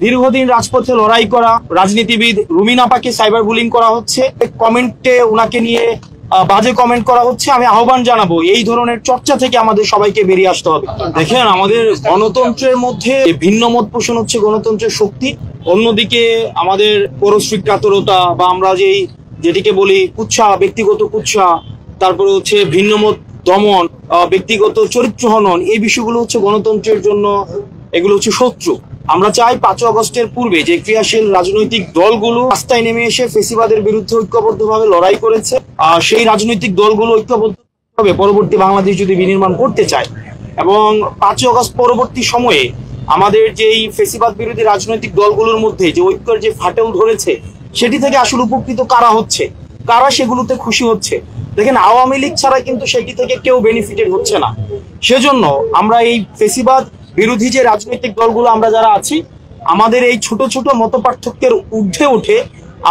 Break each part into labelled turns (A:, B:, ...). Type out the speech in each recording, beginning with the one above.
A: দীর্ঘদিন রাজপথে লড়াই করা রাজনীতিবিদ রুমিন আপাকে সাইবার বুলিং করা হচ্ছে, কমেন্টে ওনাকে নিয়ে বাজে কমেন্ট করা হচ্ছে। আমি আহ্বান জানাবো এই ধরনের চর্চা থেকে আমাদের সবাইকে বেরিয়ে আসতে হবে। দেখেন, আমাদের গণতন্ত্রের মধ্যে ভিন্ন মত পোষণ হচ্ছে গণতন্ত্রের শক্তি, অন্যদিকে আমাদের পরশ্রী কাতরতা বা আমরা যেটিকে বলি কুৎসা, ব্যক্তিগত কুৎসা, তারপরে হচ্ছে ভিন্ন মত দমন, ব্যক্তিগত চরিত্র হনন, এই বিষয়গুলো হচ্ছে গণতন্ত্রের জন্য এগুলো হচ্ছে শত্রু। আমরা চাই 5 আগস্টের পূর্বে যে ক্রিয়াশীল রাজনৈতিক দলগুলো রাস্তায় নেমে এসে ফেসিবাদের বিরুদ্ধে ঐক্যবদ্ধভাবে লড়াই করেছে, সেই রাজনৈতিক দলগুলো ঐক্যবদ্ধভাবে পরবর্তী বাংলাদেশ যদি বিনির্মাণ করতে চায় এবং 5 আগস্ট পরবর্তী সময়ে আমাদের যেই ফেসিবাদ বিরোধী রাজনৈতিক দলগুলোর মধ্যে যে ঐক্যের যে ফাটেল ধরেছে, সেটি থেকে আসলে উপকৃত কারা হচ্ছে, কারা সেগুলোতে খুশি হচ্ছে। দেখেন, আওয়ামী লীগ ছাড়া কিন্তু সেটি থেকে কেউ বেনিফিটেড হচ্ছে না। সেজন্য আমরা এই ফেসিবাদ বিরোধী যে রাজনৈতিক দলগুলো আমরা যারা আছি, আমাদের এই ছোট ছোট মত পার্থক্যের ঊর্ধ্বে উঠে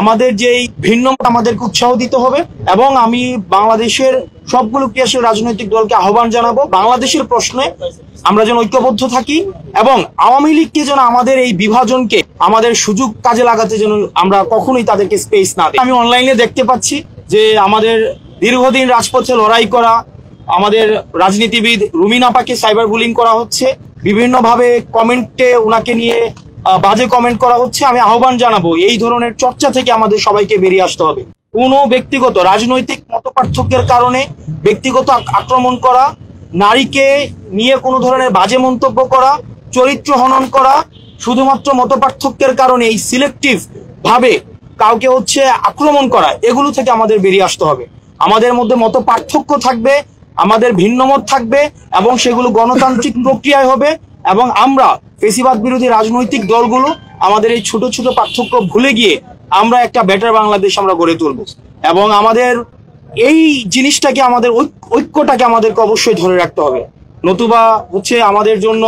A: আমাদের যেই ভিন্ন আমাদেরকে উৎসাহ দিতে হবে। এবং আমি বাংলাদেশের সবগুলো ক্রিয়াশীল রাজনৈতিক দলকে আহ্বান জানাবো, বাংলাদেশের প্রশ্নে আমরা যেন ঐক্যবদ্ধ থাকি এবং আওয়ামী লীগকে যেন আমাদের এই বিভাজনকে আমাদের সুযোগ কাজে লাগাতে যেন আমরা কখনোই তাদেরকে স্পেস না দিই। আমি অনলাইনে দেখতে পাচ্ছি যে আমাদের দীর্ঘদিন রাজপথে লড়াই করা আমাদের রাজনীতিবিদ রুমিন আপাকে সাইবার বুলিং করা হচ্ছে, বিভিন্নভাবে কমেন্টে ওনাকে নিয়ে বাজে কমেন্ট করা হচ্ছে। আমি আহ্বান জানাবো এই ধরনের চর্চা থেকে আমাদের সবাইকে বেরিয়ে আসতে হবে। কোনো ব্যক্তিগত রাজনৈতিক মতপার্থক্যের কারণে ব্যক্তিগত আক্রমণ করা, নারীকে নিয়ে কোনো ধরনের বাজে মন্তব্য করা, চরিত্র হনন করা, শুধুমাত্র মতপার্থক্যের কারণে এই সিলেক্টিভ ভাবে কাউকে হচ্ছে আক্রমণ করা, এগুলো থেকে আমাদের বেরিয়ে আসতে হবে। আমাদের মধ্যে মত পার্থক্য থাকবে, আমাদের ভিন্ন মত থাকবে এবং সেগুলো গণতান্ত্রিক প্রক্রিয়ায় হবে এবং আমরা ফেসিবাদ বিরোধী রাজনৈতিক দলগুলো আমাদের এই ছোট ছোট পার্থক্য ভুলে গিয়ে আমরা একটা বেটার বাংলাদেশ আমরা গড়ে তুলব। এবং আমাদের এই জিনিসটাকে, আমাদের ঐক্যটাকে আমাদেরকে অবশ্যই ধরে রাখতে হবে, নতুবা হচ্ছে আমাদের জন্য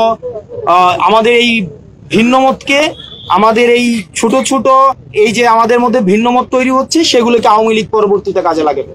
A: আমাদের এই ভিন্নমতকে, আমাদের এই ছোট ছোট এই যে আমাদের মধ্যে ভিন্নমত তৈরি হচ্ছে, সেগুলোকে আওয়ামী লীগ পরবর্তীতে কাজে লাগাবে।